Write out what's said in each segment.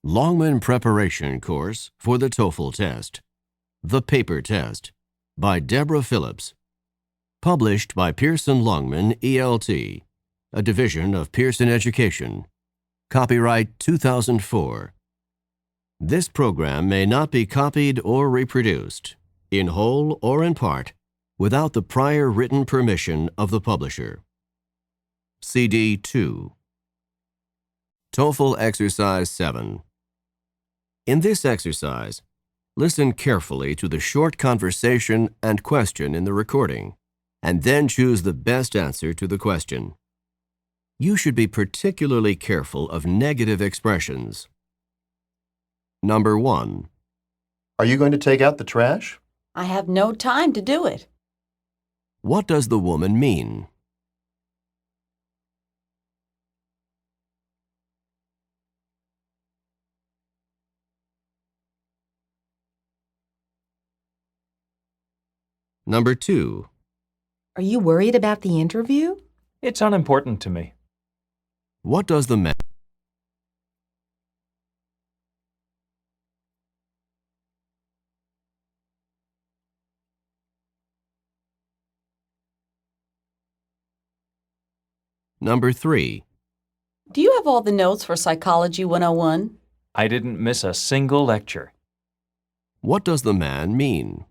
Longman Preparation Course for the TOEFL Test. The Paper Test by Deborah Phillips. Published by Pearson Longman, ELT, a division of Pearson Education. Copyright 2004. This program may not be copied or reproduced, in whole or in part, without the prior written permission of the publisher. CD 2. TOEFL Exercise 7. In this exercise, listen carefully to the short conversation and question in the recording, and then choose the best answer to the question. You should be particularly careful of negative expressions. Number 1. Are you going to take out the trash? I have no time to do it. What does the woman mean? Number 2. Are you worried about the interview? It's unimportant to me. What does the man? Number 3. Do you have all the notes for Psychology 101? I didn't miss a single lecture. What does the man mean?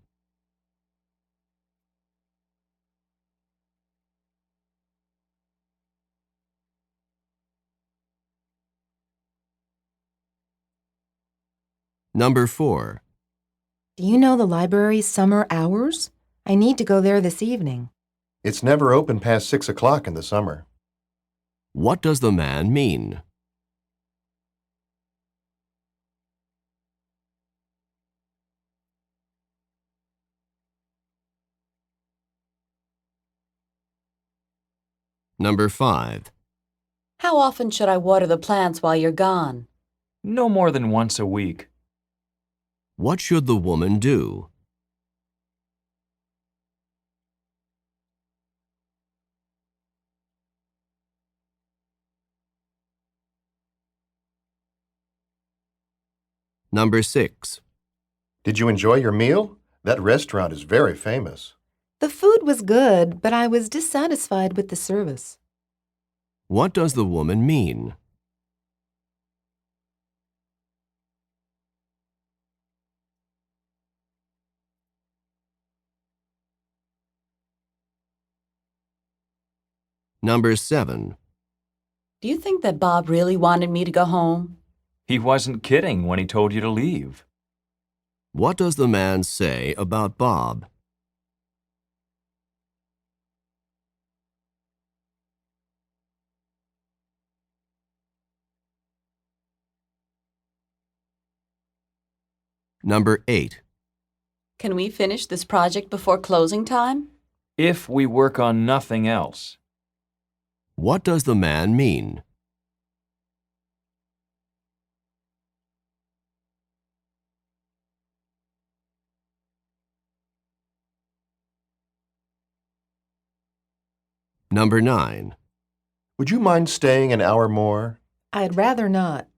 Number 4. Do you know the library's summer hours? I need to go there this evening. It's never open past 6 o'clock in the summer. What does the man mean? Number 5. How often should I water the plants while you're gone? No more than once a week. What should the woman do? Number 6. Did you enjoy your meal? That restaurant is very famous. The food was good, but I was dissatisfied with the service. What does the woman mean? Number 7. Do you think that Bob really wanted me to go home? He wasn't kidding when he told you to leave. What does the man say about Bob? Number 8. Can we finish this project before closing time? If we work on nothing else. What does the man mean? Number 9. Would you mind staying an hour more? I'd rather not.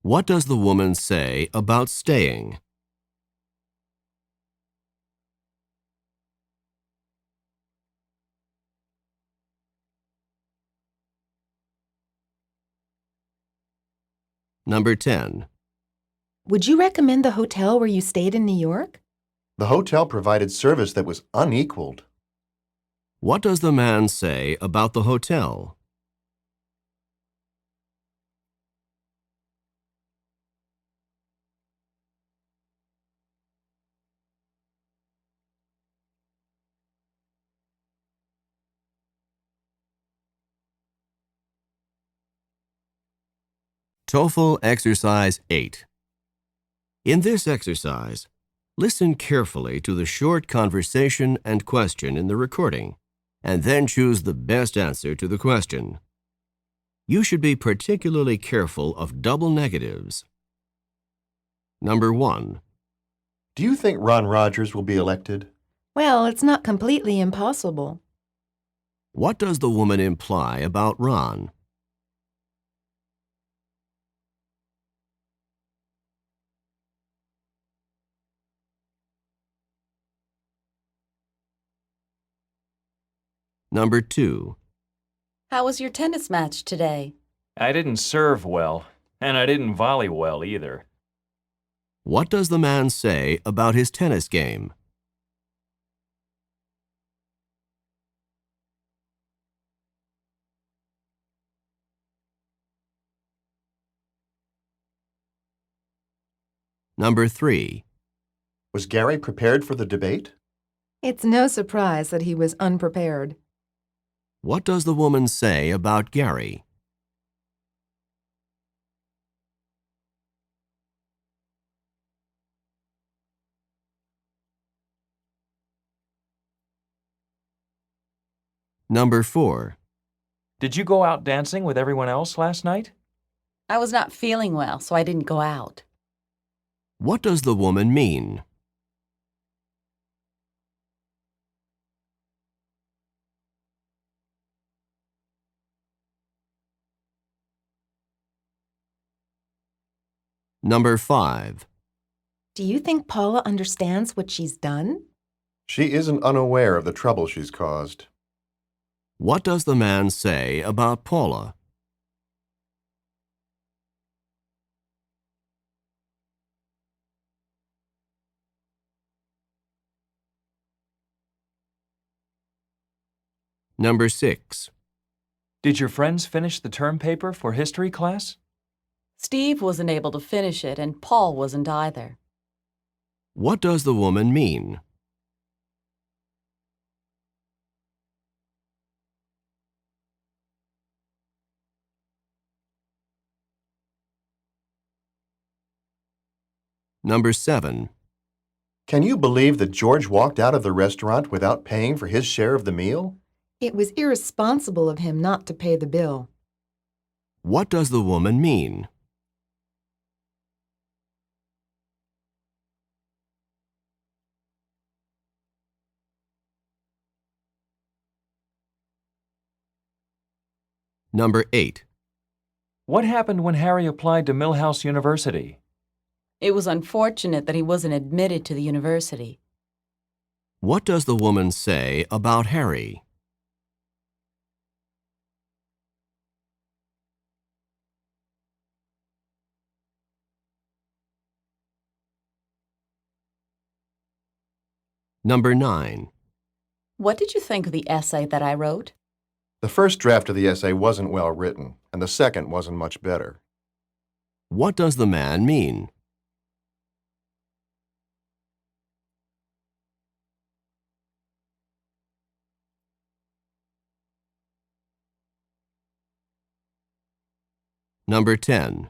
What does the woman say about staying? Number 10. Would you recommend the hotel where you stayed in New York? The hotel provided service that was unequaled. What does the man say about the hotel? TOEFL Exercise 8. In this exercise, listen carefully to the short conversation and question in the recording, and then choose the best answer to the question. You should be particularly careful of double negatives. Number 1. Do you think Ron Rogers will be elected? Well, it's not completely impossible. What does the woman imply about Ron? Number 2. How was your tennis match today? I didn't serve well, and I didn't volley well either. What does the man say about his tennis game? Number 3. Was Gary prepared for the debate? It's no surprise that he was unprepared. What does the woman say about Gary? Number 4. Did you go out dancing with everyone else last night? I was not feeling well, so I didn't go out. What does the woman mean? Number 5. Do you think Paula understands what she's done? She isn't unaware of the trouble she's caused. What does the man say about Paula? Number 6. Did your friends finish the term paper for history class? Steve wasn't able to finish it, and Paul wasn't either. What does the woman mean? Number 7. Can you believe that George walked out of the restaurant without paying for his share of the meal? It was irresponsible of him not to pay the bill. What does the woman mean? Number 8. What happened when Harry applied to Millhouse University? It was unfortunate that he wasn't admitted to the university. What does the woman say about Harry? Number 9. What did you think of the essay that I wrote? The first draft of the essay wasn't well written, and the second wasn't much better. What does the man mean? Number 10.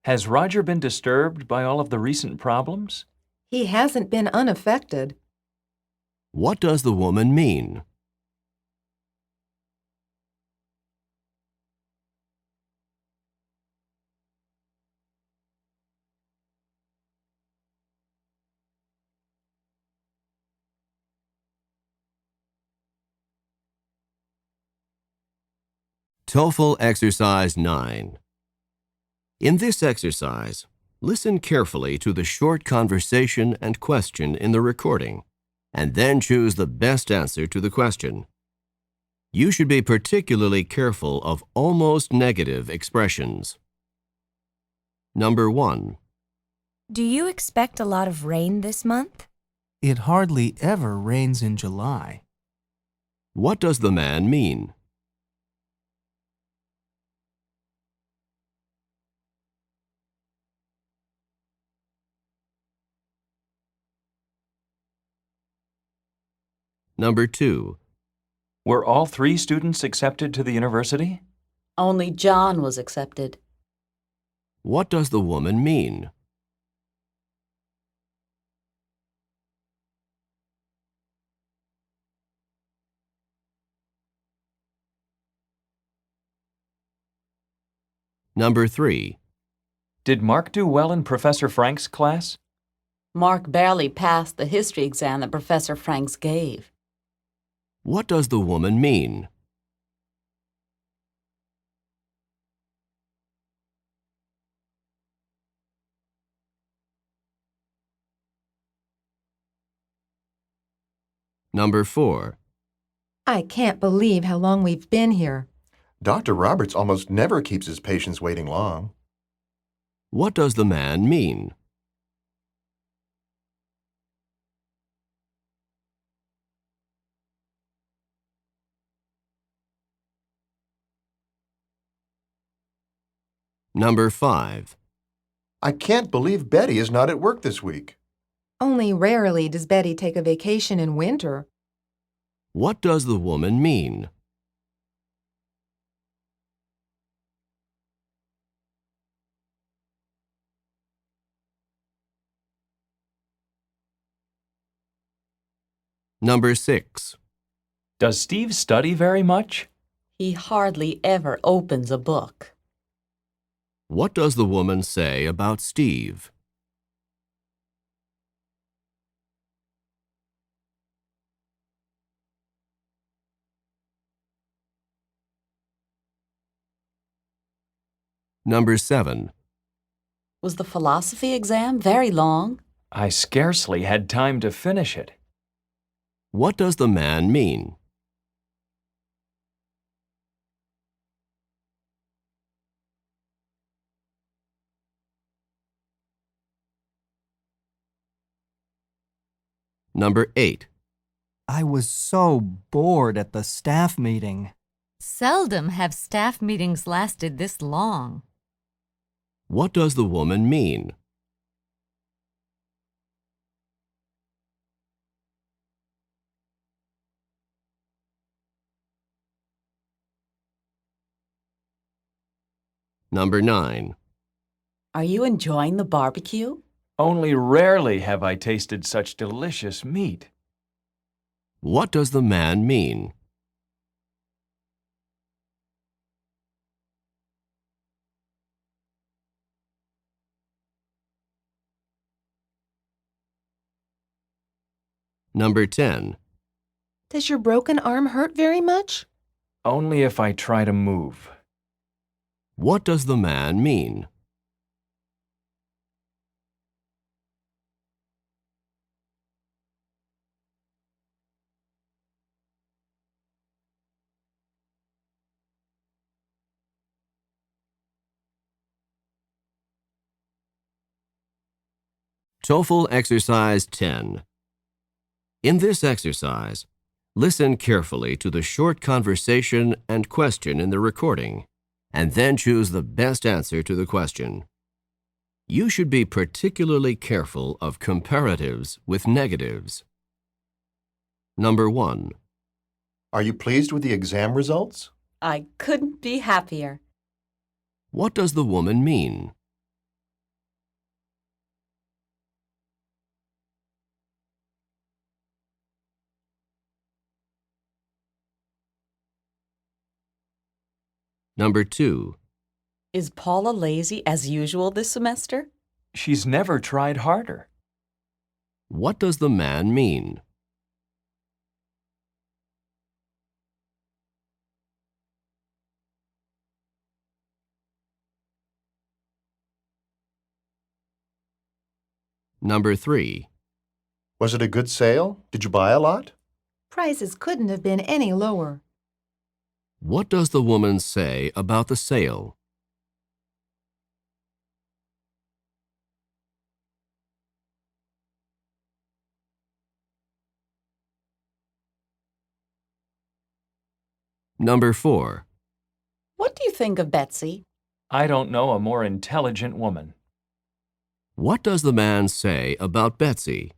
Has Roger been disturbed by all of the recent problems? He hasn't been unaffected. What does the woman mean? TOEFL Exercise 9. In this exercise, listen carefully to the short conversation and question in the recording, and then choose the best answer to the question. You should be particularly careful of almost negative expressions. Number 1. Do you expect a lot of rain this month? It hardly ever rains in July. What does the man mean? Number 2. Were all 3 students accepted to the university? Only John was accepted. What does the woman mean? Number 3. Did Mark do well in Professor Frank's class? Mark barely passed the history exam that Professor Franks gave. What does the woman mean? Number 4. I can't believe how long we've been here. Dr. Roberts almost never keeps his patients waiting long. What does the man mean? Number 5. I can't believe Betty is not at work this week. Only rarely does Betty take a vacation in winter. What does the woman mean? Number 6. Does Steve study very much? He hardly ever opens a book. What does the woman say about Steve? Number 7. Was the philosophy exam very long? I scarcely had time to finish it. What does the man mean? Number 8. I was so bored at the staff meeting. Seldom have staff meetings lasted this long. What does the woman mean? Number 9. Are you enjoying the barbecue? Only rarely have I tasted such delicious meat. What does the man mean? Number 10. Does your broken arm hurt very much? Only if I try to move. What does the man mean? TOEFL Exercise 10. In this exercise, listen carefully to the short conversation and question in the recording, and then choose the best answer to the question. You should be particularly careful of comparatives with negatives. Number 1. Are you pleased with the exam results? I couldn't be happier. What does the woman mean? Number 2. Is Paula lazy as usual this semester? She's never tried harder. What does the man mean? Number 3. Was it a good sale? Did you buy a lot? Prices couldn't have been any lower. What does the woman say about the sale? Number 4. What do you think of Betsy? I don't know a more intelligent woman. What does the man say about Betsy?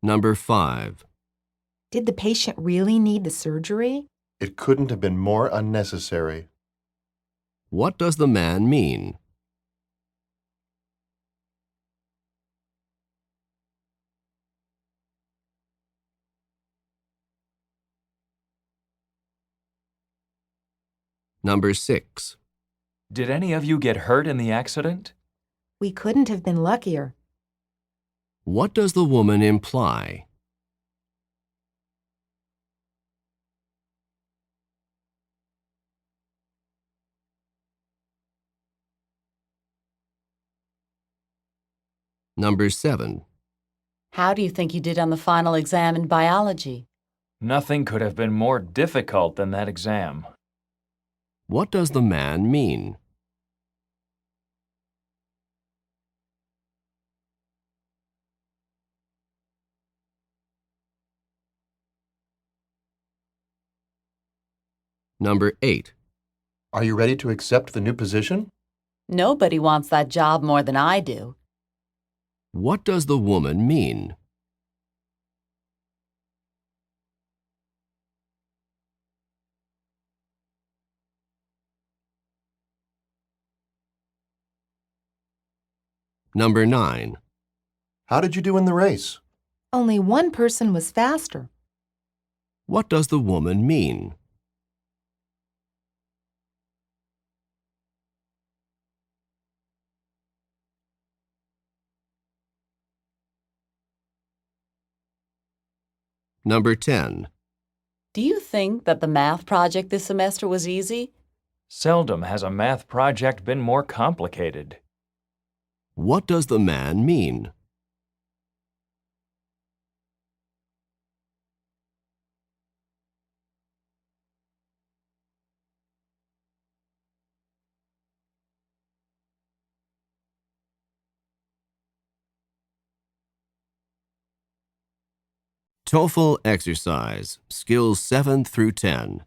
Number 5. Did the patient really need the surgery? It couldn't have been more unnecessary. What does the man mean? Number 6. Did any of you get hurt in the accident? We couldn't have been luckier. What does the woman imply? Number 7. How do you think you did on the final exam in biology? Nothing could have been more difficult than that exam. What does the man mean? Number 8. Are you ready to accept the new position? Nobody wants that job more than I do. What does the woman mean? Number 9. How did you do in the race? Only one person was faster. What does the woman mean? Number 10. Do you think that the math project this semester was easy? Seldom has a math project been more complicated. What does the man mean? TOEFL exercise, skills 7 through 10.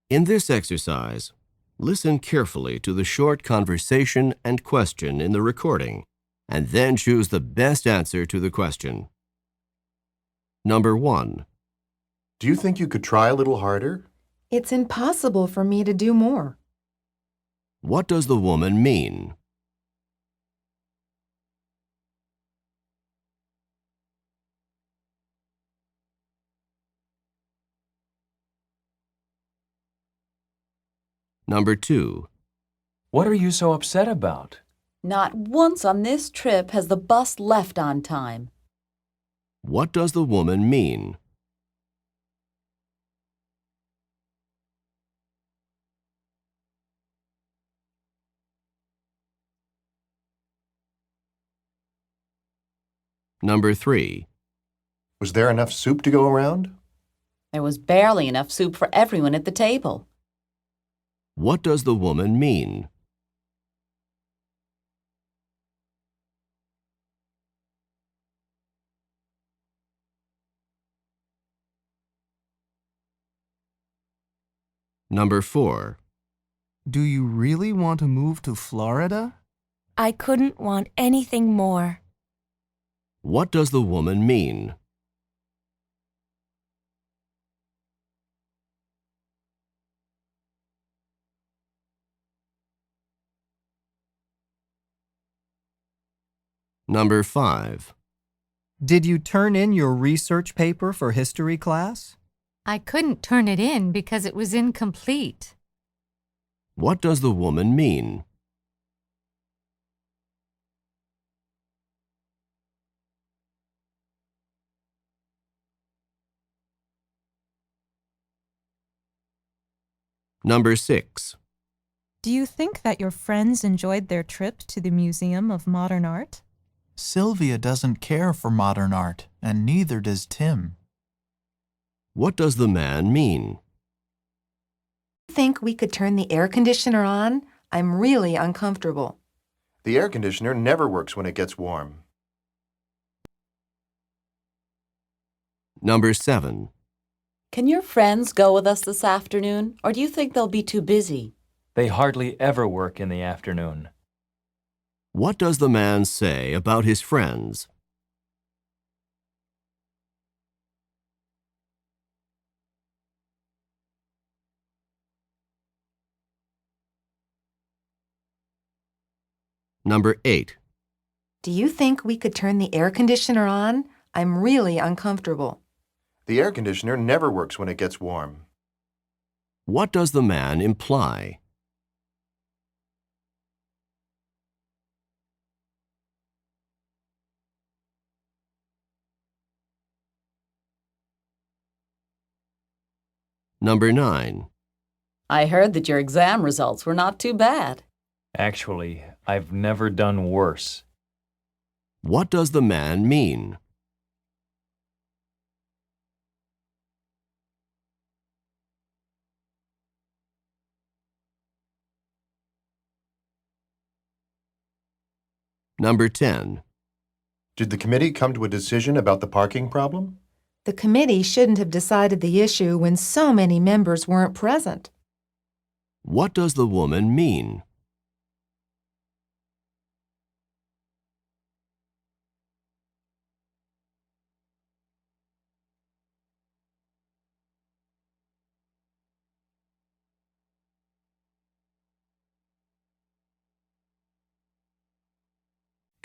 In this exercise, listen carefully to the short conversation and question in the recording, and then choose the best answer to the question. Number 1. Do you think you could try a little harder? It's impossible for me to do more. What does the woman mean? Number 2. What are you so upset about? Not once on this trip has the bus left on time. What does the woman mean? Number 3. Was there enough soup to go around? There was barely enough soup for everyone at the table. What does the woman mean? Number 4. Do you really want to move to Florida? I couldn't want anything more. What does the woman mean? Number 5. Did you turn in your research paper for history class? I couldn't turn it in because it was incomplete. What does the woman mean? Number 6. Do you think that your friends enjoyed their trip to the Museum of Modern Art? Sylvia doesn't care for modern art, and neither does Tim. What does the man mean? Think we could turn the air conditioner on? I'm really uncomfortable. The air conditioner never works when it gets warm. Number 7. Can your friends go with us this afternoon, or do you think they'll be too busy? They hardly ever work in the afternoon. What does the man say about his friends? Number 8. Do you think we could turn the air conditioner on? I'm really uncomfortable. The air conditioner never works when it gets warm. What does the man imply? Number 9. I heard that your exam results were not too bad. Actually, I've never done worse. What does the man mean? Number 10. Did the committee come to a decision about the parking problem? The committee shouldn't have decided the issue when so many members weren't present. What does the woman mean?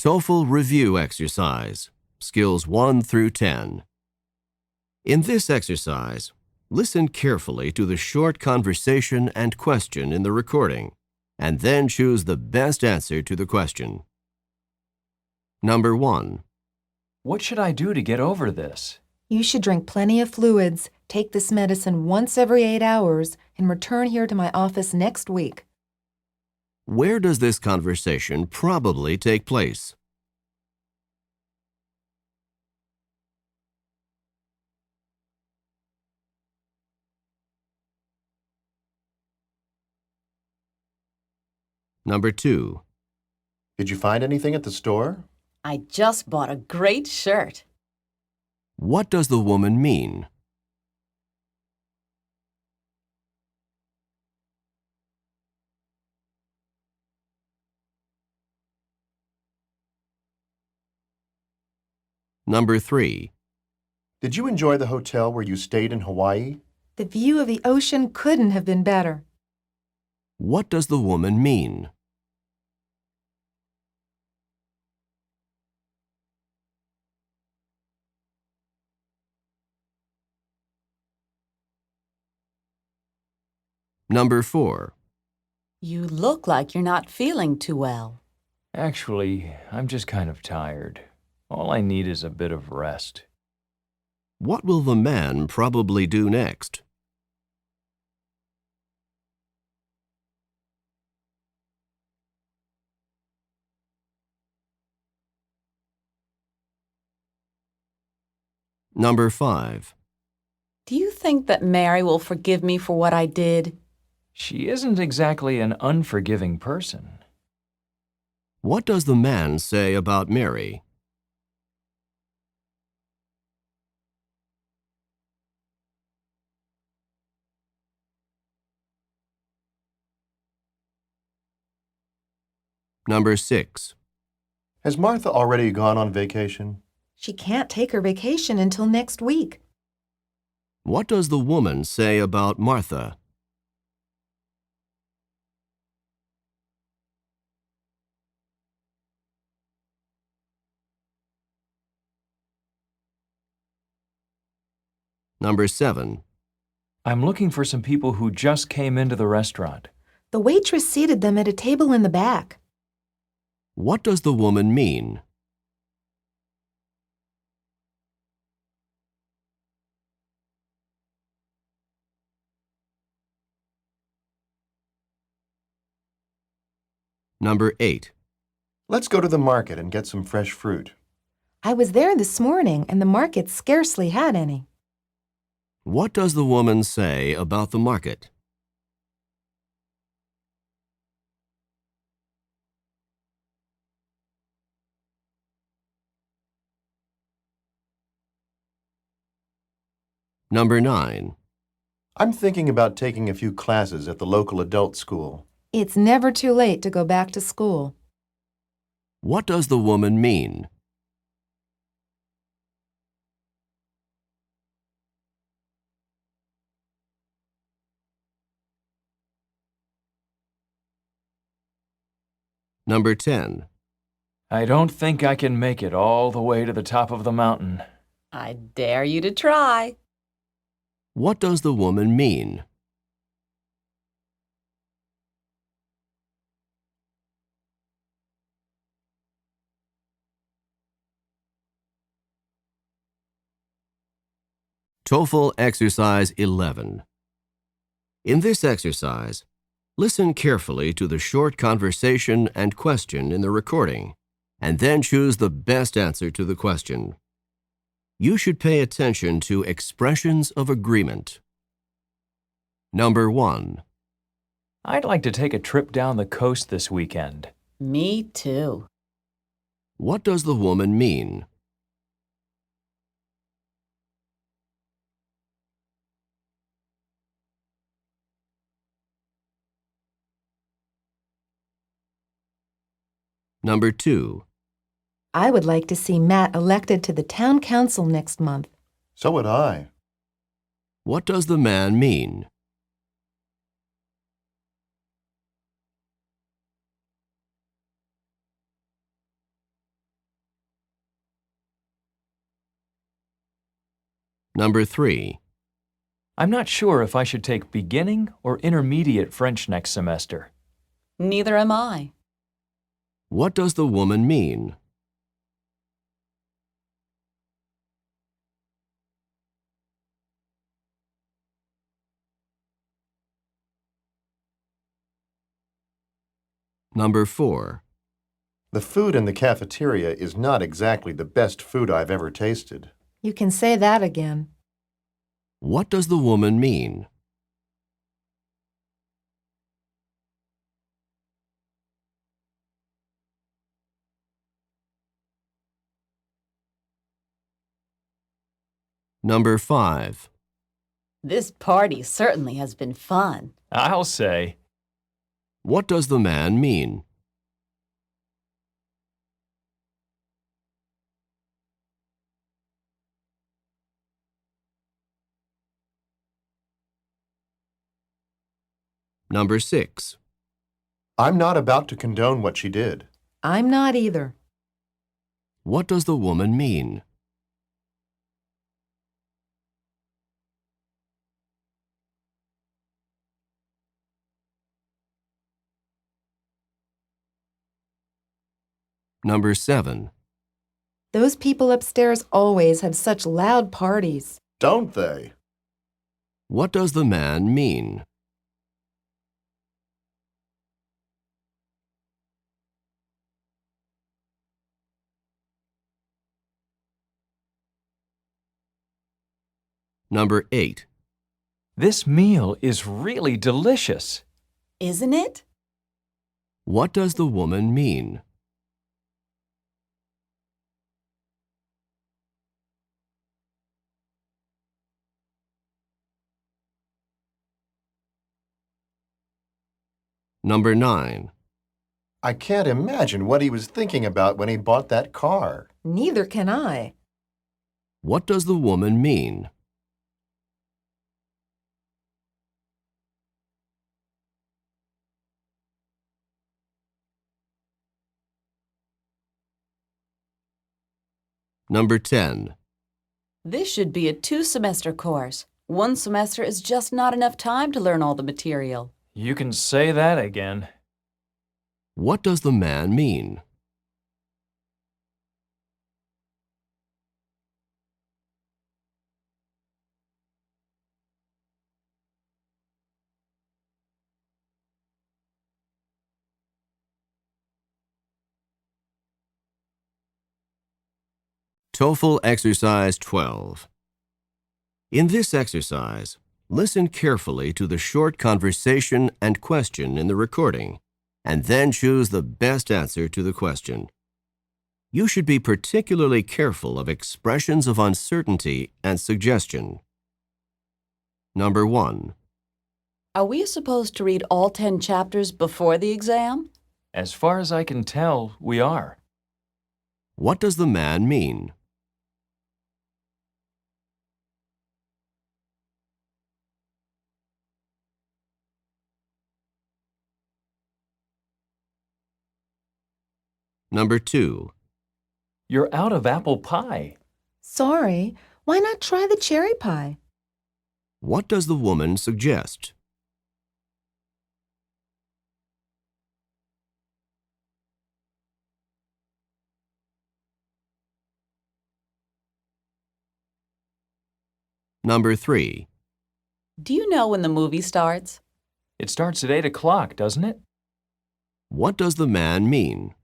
TOEFL Review Exercise, Skills 1 through 10. In this exercise, listen carefully to the short conversation and question in the recording, and then choose the best answer to the question. Number 1. What should I do to get over this? You should drink plenty of fluids, take this medicine once every 8 hours, and return here to my office next week. Where does this conversation probably take place? Number 2. Did you find anything at the store? I just bought a great shirt. What does the woman mean? Number 3. Did you enjoy the hotel where you stayed in Hawaii? The view of the ocean couldn't have been better. What does the woman mean? Number 4. You look like you're not feeling too well. Actually, I'm just kind of tired. All I need is a bit of rest. What will the man probably do next? Number 5. Do you think that Mary will forgive me for what I did? She isn't exactly an unforgiving person. What does the man say about Mary? Number 6. Has Martha already gone on vacation? She can't take her vacation until next week. What does the woman say about Martha? Number 7. I'm looking for some people who just came into the restaurant. The waitress seated them at a table in the back. What does the woman mean? Number 8. Let's go to the market and get some fresh fruit. I was there this morning, and the market scarcely had any. What does the woman say about the market? Number 9. I'm thinking about taking a few classes at the local adult school. It's never too late to go back to school. What does the woman mean? Number 10. I don't think I can make it all the way to the top of the mountain. I dare you to try. What does the woman mean? TOEFL Exercise 11. In this exercise, listen carefully to the short conversation and question in the recording, and then choose the best answer to the question. You should pay attention to expressions of agreement. Number 1. I'd like to take a trip down the coast this weekend. Me too. What does the woman mean? Number 2. I would like to see Matt elected to the town council next month. So would I. What does the man mean? Number 3. I'm not sure if I should take beginning or intermediate French next semester. Neither am I. What does the woman mean? Number 4. The food in the cafeteria is not exactly the best food I've ever tasted. You can say that again. What does the woman mean? Number 5. This party certainly has been fun. I'll say. What does the man mean? Number 6. I'm not about to condone what she did. I'm not either. What does the woman mean? Number 7. Those people upstairs always have such loud parties. Don't they? What does the man mean? Number 8. This meal is really delicious. Isn't it? What does the woman mean? Number 9. I can't imagine what he was thinking about when he bought that car. Neither can I. What does the woman mean? Number 10. This should be a 2-semester course. 1 semester is just not enough time to learn all the material. You can say that again. What does the man mean? TOEFL Exercise 12. In this exercise, listen carefully to the short conversation and question in the recording, and then choose the best answer to the question. You should be particularly careful of expressions of uncertainty and suggestion. Number 1. Are we supposed to read all 10 chapters before the exam? As far as I can tell, we are. What does the man mean? Number 2. You're out of apple pie. Sorry, why not try the cherry pie? What does the woman suggest? Number 3. Do you know when the movie starts? It starts at 8 o'clock, doesn't it? What does the man mean?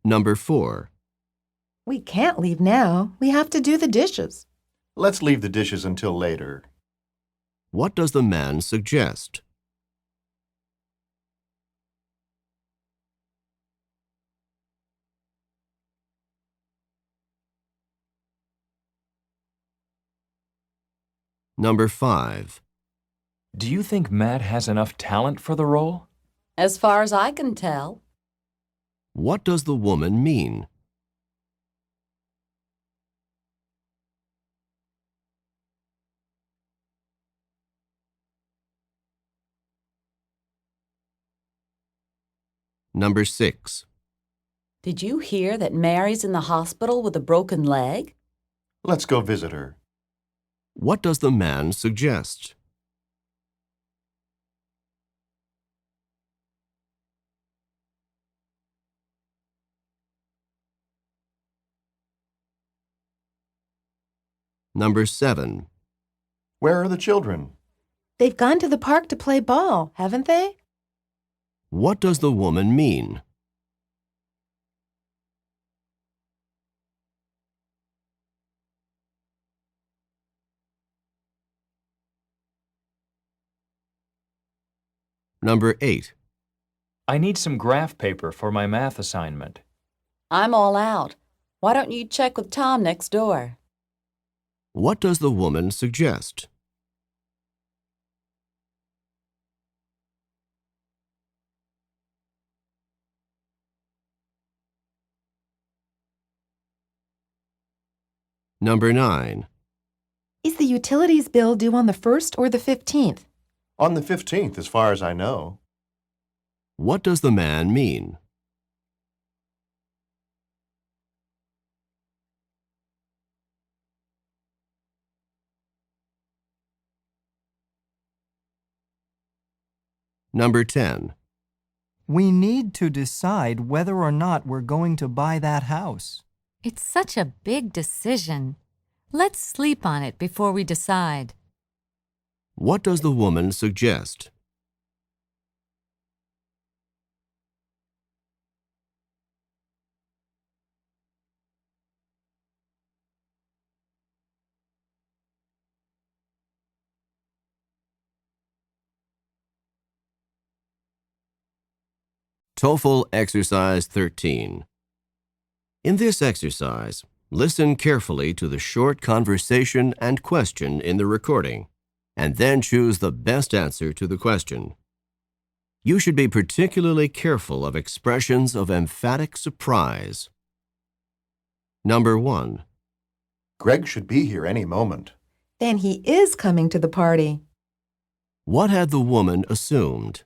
Number 4. We can't leave now. We have to do the dishes. Let's leave the dishes until later. What does the man suggest? Number 5. Do you think Matt has enough talent for the role? As far as I can tell. What does the woman mean? Number 6. Did you hear that Mary's in the hospital with a broken leg? Let's go visit her. What does the man suggest? Number 7. Where are the children? They've gone to the park to play ball, haven't they? What does the woman mean? Number 8. I need some graph paper for my math assignment. I'm all out. Why don't you check with Tom next door? What does the woman suggest? Number 9. Is the utilities bill due on the 1st or the 15th? On the 15th, as far as I know. What does the man mean? Number 10. We need to decide whether or not we're going to buy that house. It's such a big decision. Let's sleep on it before we decide. What does the woman suggest? TOEFL Exercise 13. In this exercise, listen carefully to the short conversation and question in the recording, and then choose the best answer to the question. You should be particularly careful of expressions of emphatic surprise. Number 1. Greg should be here any moment. Then he is coming to the party. What had the woman assumed?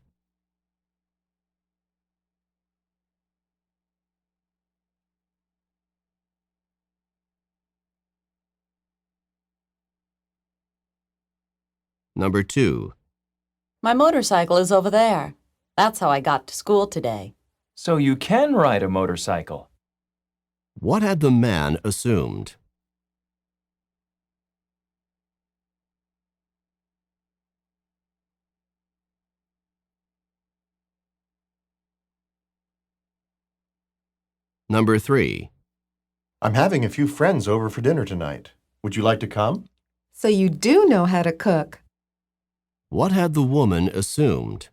Number 2. My motorcycle is over there. That's how I got to school today. So you can ride a motorcycle. What had the man assumed? Number 3. I'm having a few friends over for dinner tonight. Would you like to come? So you do know how to cook. What had the woman assumed?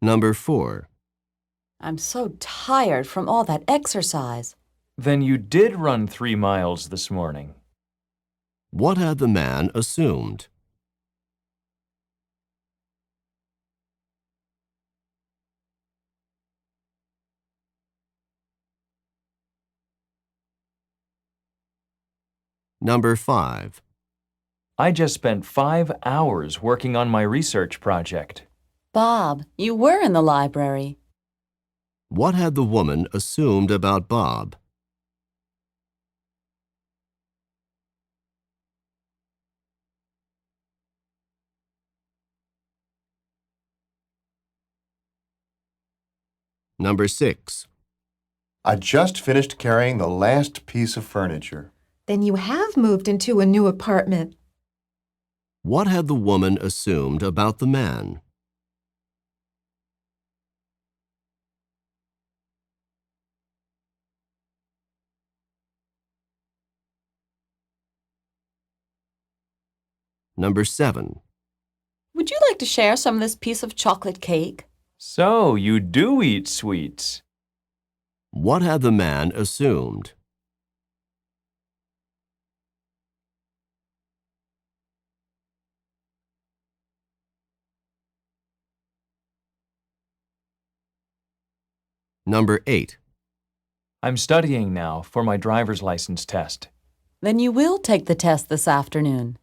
Number 4. I'm so tired from all that exercise. Then you did run 3 miles this morning. What had the man assumed? Number 5. I just spent 5 hours working on my research project. Bob, you were in the library. What had the woman assumed about Bob? Number 6. I just finished carrying the last piece of furniture. Then you have moved into a new apartment. What had the woman assumed about the man? Number 7. Would you like to share some of this piece of chocolate cake? So, you do eat sweets. What had the man assumed? Number 8. I'm studying now for my driver's license test. Then you will take the test this afternoon.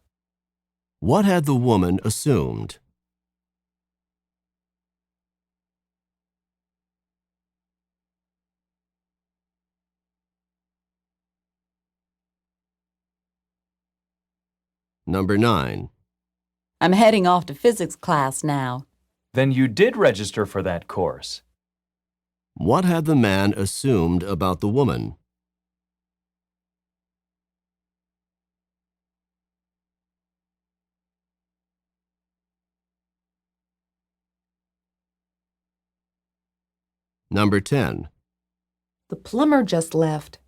What had the woman assumed? Number 9. I'm heading off to physics class now. Then you did register for that course. What had the man assumed about the woman? Number 10. The plumber just left.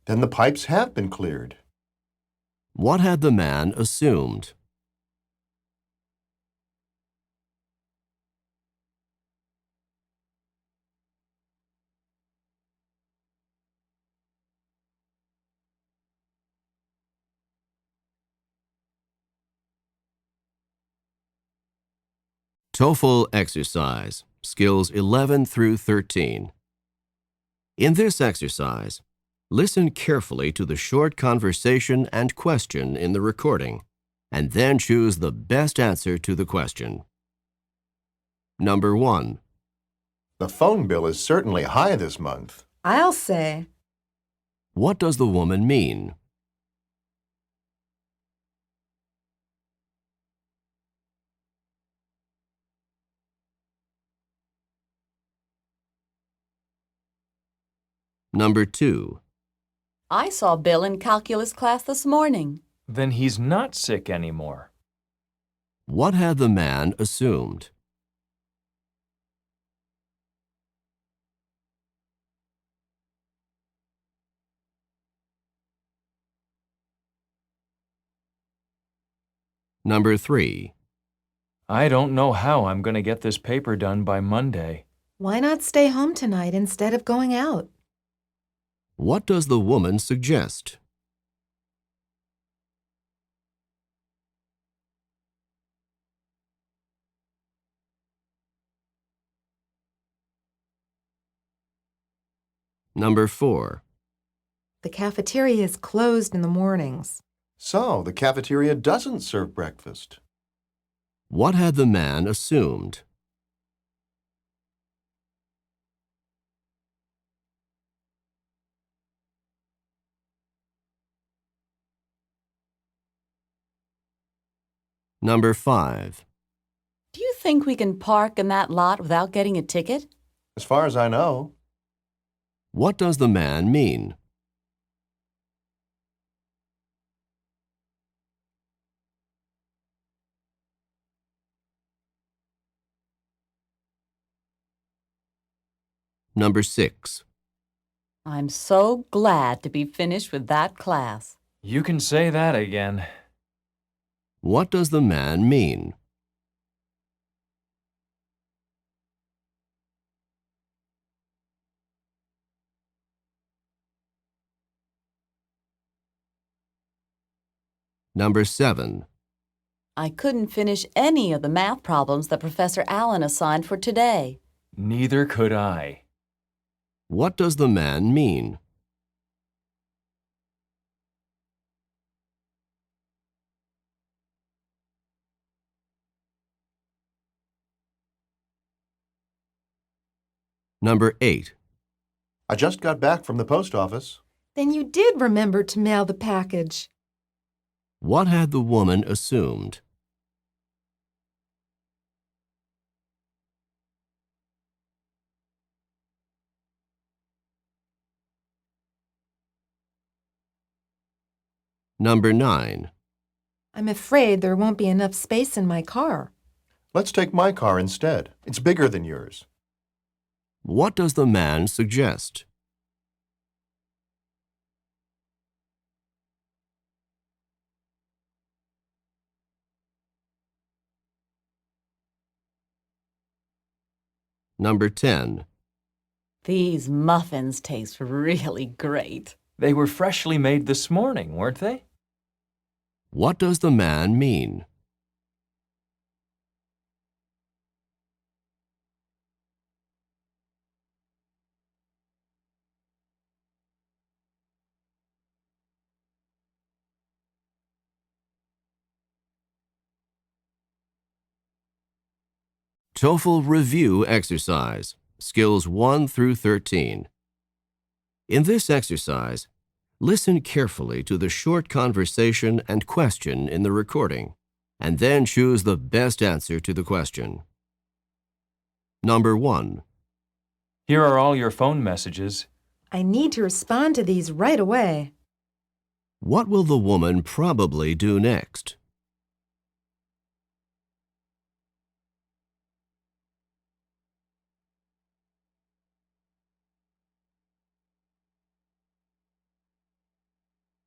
Then the pipes have been cleared. What had the man assumed? TOEFL exercise, skills 11 through 13. In this exercise, listen carefully to the short conversation and question in the recording, and then choose the best answer to the question. Number 1. The phone bill is certainly high this month. I'll say. What does the woman mean? Number 2. I saw Bill in calculus class this morning. Then he's not sick anymore. What had the man assumed? Number 3. I don't know how I'm going to get this paper done by Monday. Why not stay home tonight instead of going out? What does the woman suggest? Number 4. The cafeteria is closed in the mornings. So, the cafeteria doesn't serve breakfast. What had the man assumed? Number 5. Do you think we can park in that lot without getting a ticket? As far as I know. What does the man mean? Number 6. I'm so glad to be finished with that class. You can say that again. What does the man mean? Number 7. I couldn't finish any of the math problems that Professor Allen assigned for today. Neither could I. What does the man mean? Number 8. I just got back from the post office. Then you did remember to mail the package. What had the woman assumed? Number 9. I'm afraid there won't be enough space in my car. Let's take my car instead. It's bigger than yours. What does the man suggest? Number 10. These muffins taste really great. They were freshly made this morning, weren't they? What does the man mean? TOEFL Review Exercise, Skills 1 through 13. In this exercise, listen carefully to the short conversation and question in the recording, and then choose the best answer to the question. Number 1. Here are all your phone messages. I need to respond to these right away. What will the woman probably do next?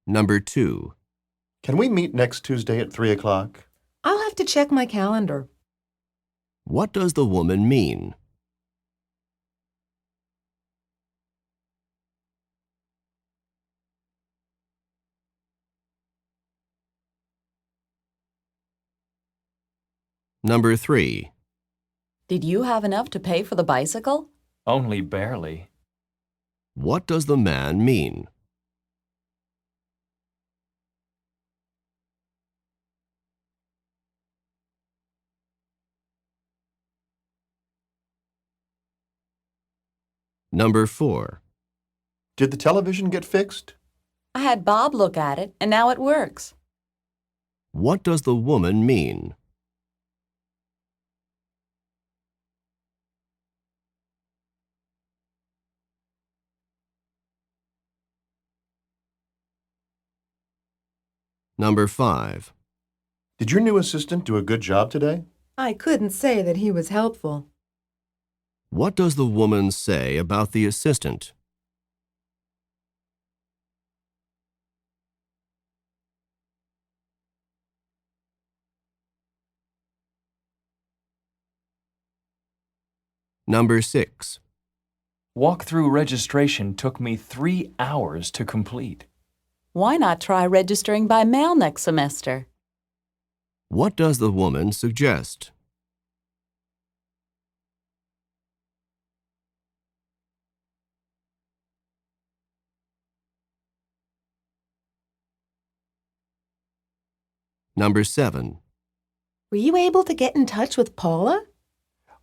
Number 2. Can we meet next Tuesday at 3 o'clock? I'll have to check my calendar. What does the woman mean? Number 3. Did you have enough to pay for the bicycle? Only barely. What does the man mean? Number 4. Did the television get fixed? I had Bob look at it, and now it works. What does the woman mean? Number 5. Did your new assistant do a good job today? I couldn't say that he was helpful. What does the woman say about the assistant? Number 6. Walk-through registration took me 3 hours to complete. Why not try registering by mail next semester? What does the woman suggest? Number 7. Were you able to get in touch with Paula?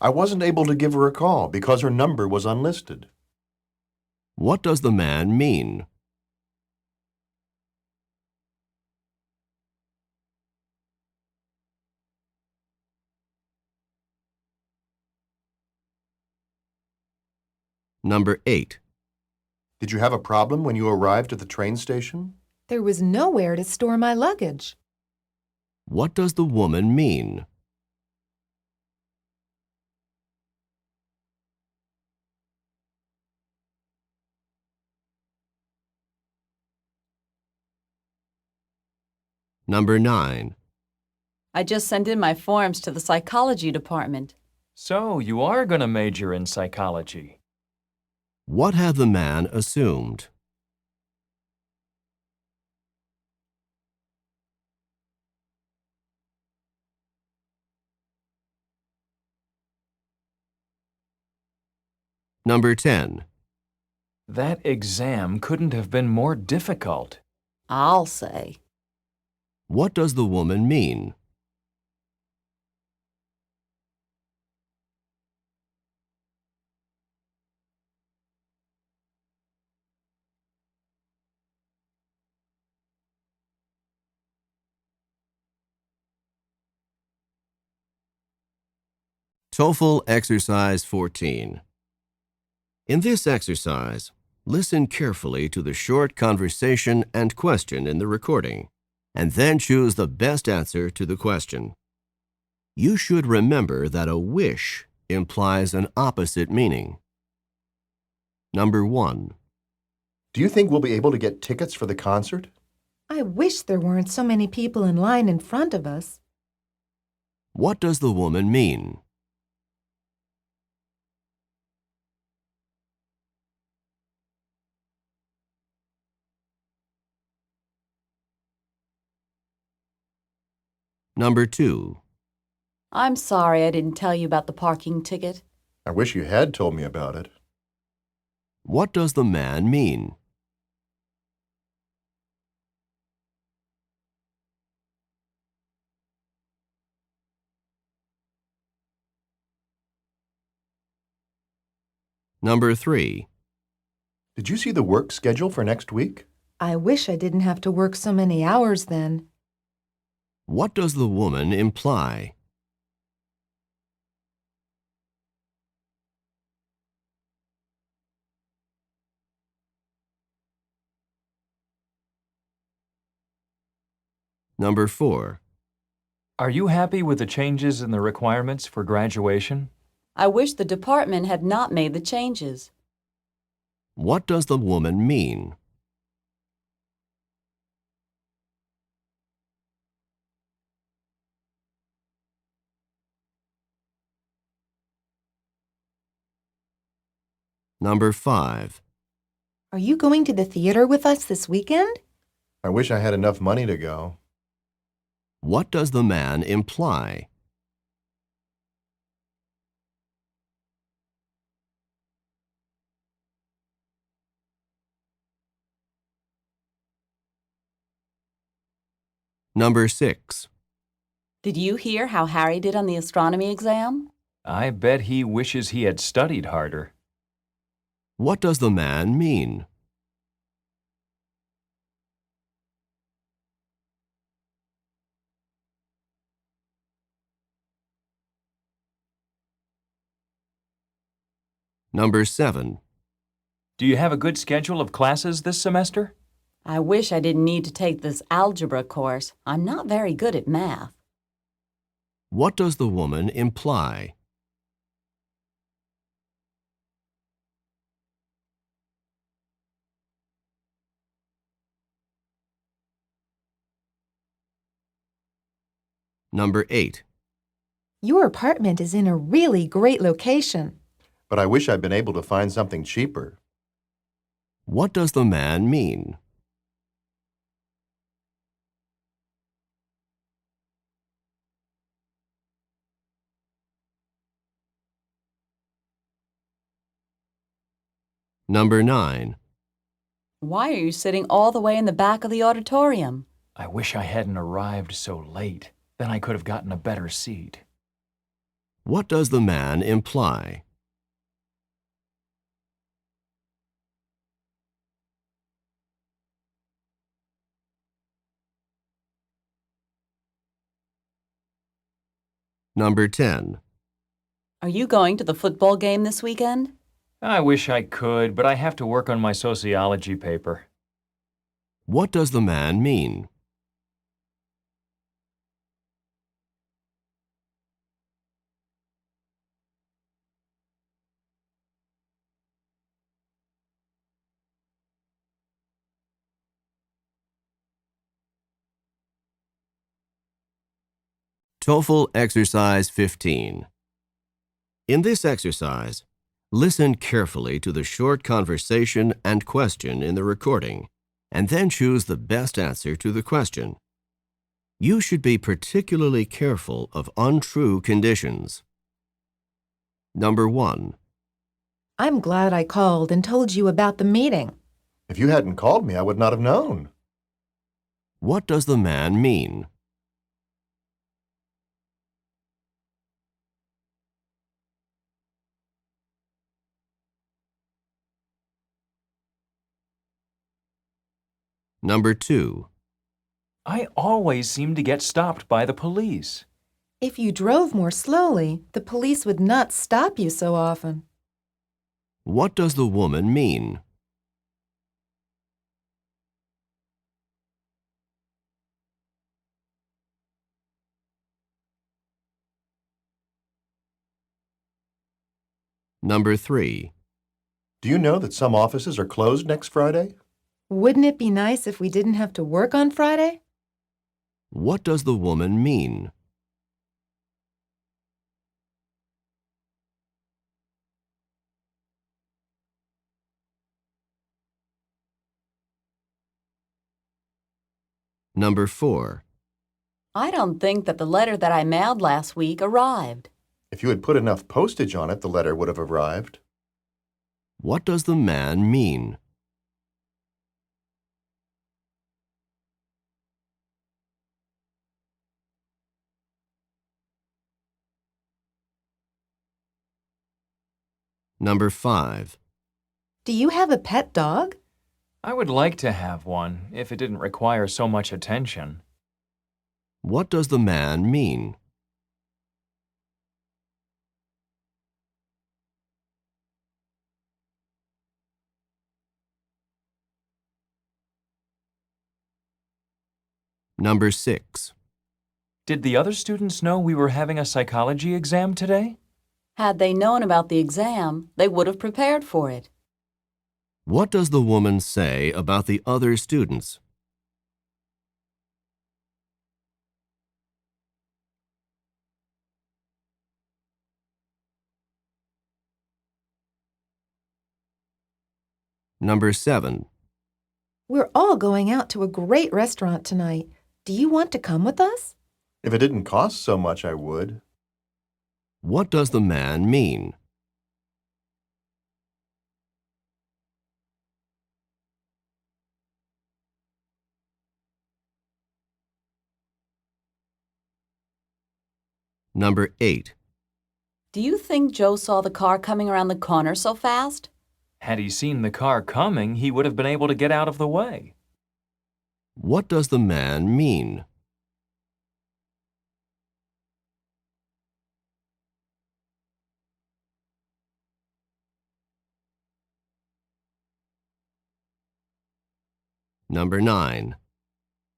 I wasn't able to give her a call because her number was unlisted. What does the man mean? Number 8. Did you have a problem when you arrived at the train station? There was nowhere to store my luggage. What does the woman mean? Number 9. I just sent in my forms to the psychology department. So, you are going to major in psychology. What had the man assumed? Number 10. That exam couldn't have been more difficult. I'll say. What does the woman mean? TOEFL Exercise 14. In this exercise, listen carefully to the short conversation and question in the recording, and then choose the best answer to the question. You should remember that a wish implies an opposite meaning. Number 1. Do you think we'll be able to get tickets for the concert? I wish there weren't so many people in line in front of us. What does the woman mean? Number 2. I'm sorry I didn't tell you about the parking ticket. I wish you had told me about it. What does the man mean? Number 3. Did you see the work schedule for next week? I wish I didn't have to work so many hours then. What does the woman imply? Number 4. Are you happy with the changes in the requirements for graduation? I wish the department had not made the changes. What does the woman mean? Number 5. Are you going to the theater with us this weekend? I wish I had enough money to go. What does the man imply? Number 6. Did you hear how Harry did on the astronomy exam? I bet he wishes he had studied harder. What does the man mean? Number 7. Do you have a good schedule of classes this semester? I wish I didn't need to take this algebra course. I'm not very good at math. What does the woman imply? Number 8. Your apartment is in a really great location. But I wish I'd been able to find something cheaper. What does the man mean? Number 9. Why are you sitting all the way in the back of the auditorium? I wish I hadn't arrived so late. Then I could have gotten a better seat. What does the man imply? Number 10. Are you going to the football game this weekend? I wish I could, but I have to work on my sociology paper. What does the man mean? TOEFL Exercise 15. In this exercise, listen carefully to the short conversation and question in the recording, and then choose the best answer to the question. You should be particularly careful of untrue conditions. Number 1. I'm glad I called and told you about the meeting. If you hadn't called me, I would not have known. What does the man mean? Number 2. I always seem to get stopped by the police. If you drove more slowly, the police would not stop you so often. What does the woman mean? Number 3. Do you know that some offices are closed next Friday? Wouldn't it be nice if we didn't have to work on Friday? What does the woman mean? Number 4. I don't think that the letter that I mailed last week arrived. If you had put enough postage on it, the letter would have arrived. What does the man mean? Number 5. Do you have a pet dog? I would like to have one if it didn't require so much attention. What does the man mean? Number 6. Did the other students know we were having a psychology exam today? Had they known about the exam, they would have prepared for it. What does the woman say about the other students? Number 7. We're all going out to a great restaurant tonight. Do you want to come with us? If it didn't cost so much, I would. What does the man mean? Number 8. Do you think Joe saw the car coming around the corner so fast? Had he seen the car coming, he would have been able to get out of the way. What does the man mean? Number 9.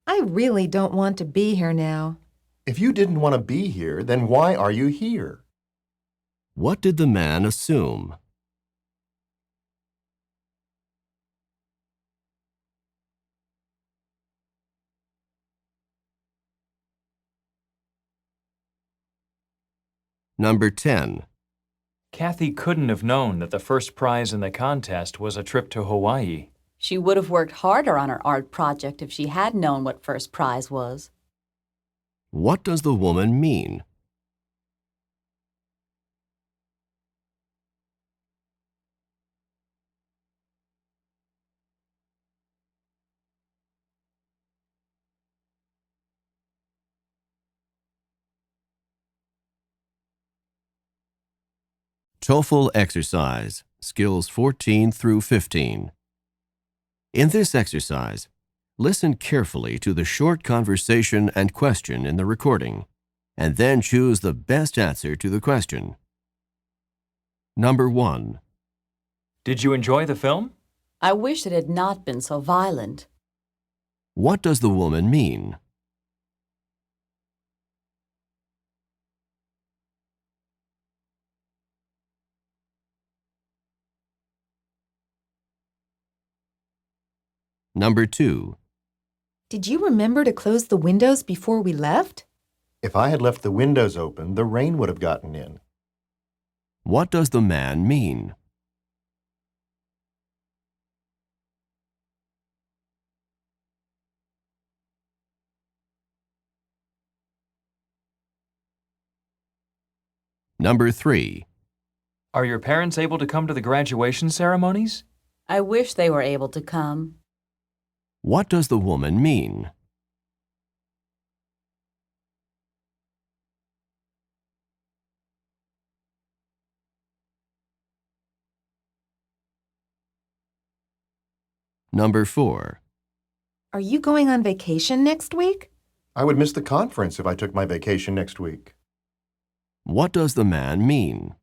I really don't want to be here now. If you didn't want to be here, then why are you here? What did the man assume? Number 10. Kathy couldn't have known that the first prize in the contest was a trip to Hawaii. She would have worked harder on her art project if she had known what first prize was. What does the woman mean? TOEFL exercise, skills 14 through 15. In this exercise, listen carefully to the short conversation and question in the recording, and then choose the best answer to the question. Number 1. Did you enjoy the film? I wish it had not been so violent. What does the woman mean? Number 2. Did you remember to close the windows before we left? If I had left the windows open, the rain would have gotten in. What does the man mean? Number 3. Are your parents able to come to the graduation ceremonies? I wish they were able to come. What does the woman mean? Number 4. Are you going on vacation next week? I would miss the conference if I took my vacation next week. What does the man mean?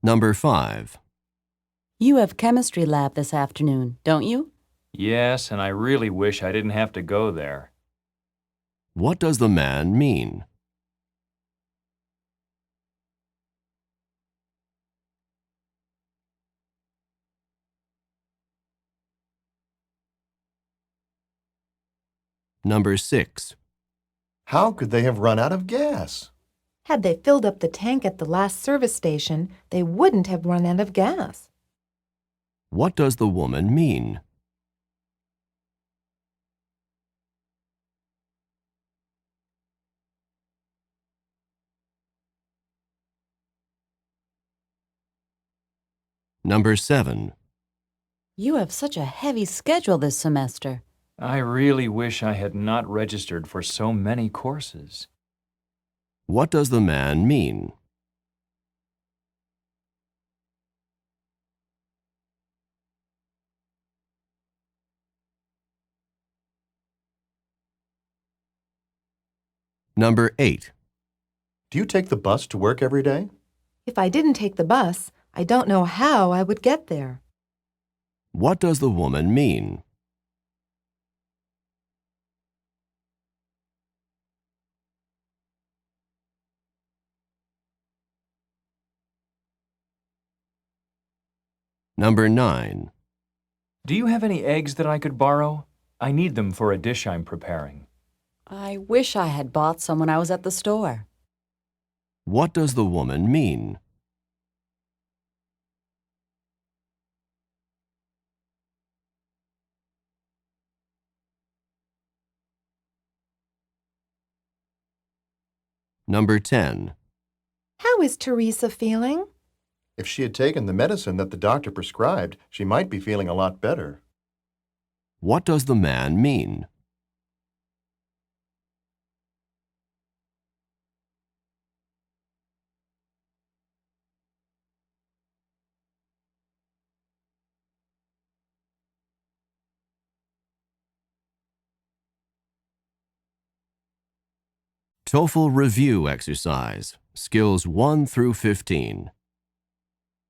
Number 5. You have chemistry lab this afternoon, don't you? Yes, and I really wish I didn't have to go there. What does the man mean? Number 6. How could they have run out of gas? Had they filled up the tank at the last service station, they wouldn't have run out of gas. What does the woman mean? Number 7. You have such a heavy schedule this semester. I really wish I had not registered for so many courses. What does the man mean? Number 8. Do you take the bus to work every day? If I didn't take the bus, I don't know how I would get there. What does the woman mean? Number 9. Do you have any eggs that I could borrow? I need them for a dish I'm preparing. I wish I had bought some when I was at the store. What does the woman mean? Number 10. How is Teresa feeling? If she had taken the medicine that the doctor prescribed, she might be feeling a lot better. What does the man mean? TOEFL Review Exercise, Skills 1 through 15.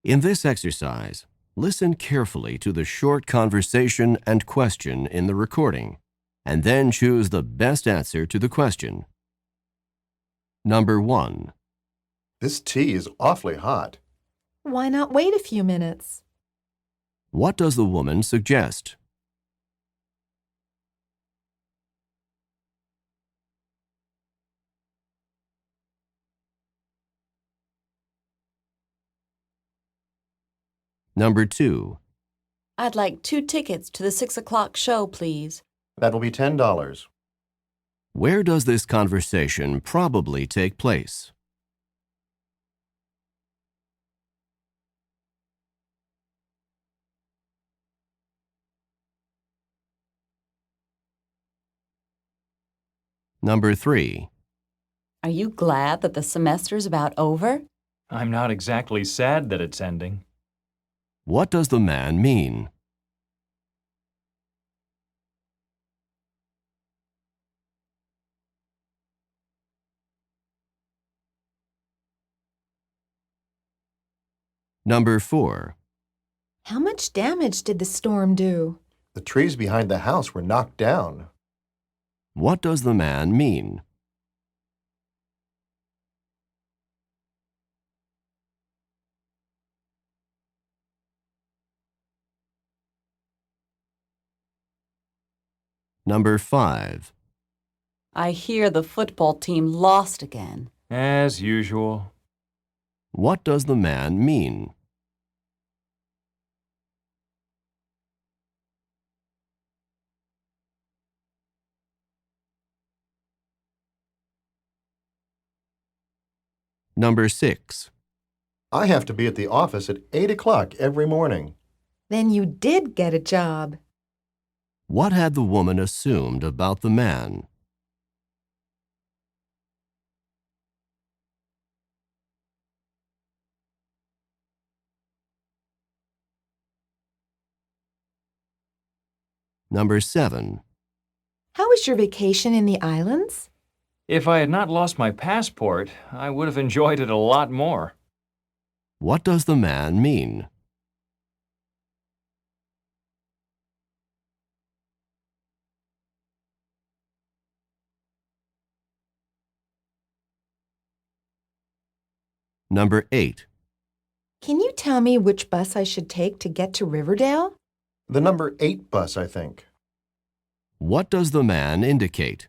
In this exercise, listen carefully to the short conversation and question in the recording, and then choose the best answer to the question. Number 1. This tea is awfully hot. Why not wait a few minutes? What does the woman suggest? Number 2. I'd like 2 tickets to the 6 o'clock show, please. That will be $10. Where does this conversation probably take place? Number 3. Are you glad that the semester's about over? I'm not exactly sad that it's ending. What does the man mean? Number 4. How much damage did the storm do? The trees behind the house were knocked down. What does the man mean? Number 5. I hear the football team lost again. As usual. What does the man mean? Number 6. I have to be at the office at 8 o'clock every morning. Then you did get a job. What had the woman assumed about the man? Number 7. How was your vacation in the islands? If I had not lost my passport, I would have enjoyed it a lot more. What does the man mean? Number 8. Can you tell me which bus I should take to get to Riverdale? The number 8 bus, I think. What does the man indicate?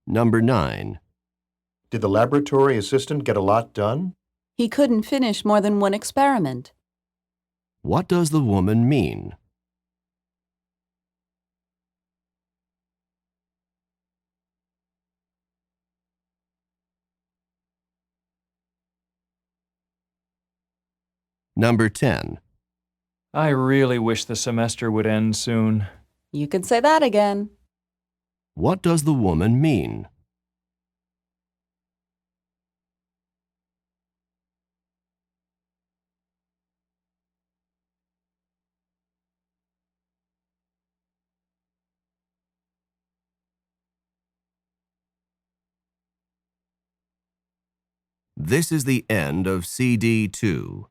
Number 9. Did the laboratory assistant get a lot done? He couldn't finish more than one experiment. What does the woman mean? Number 10. I really wish the semester would end soon. You could say that again. What does the woman mean? This is the end of CD 2.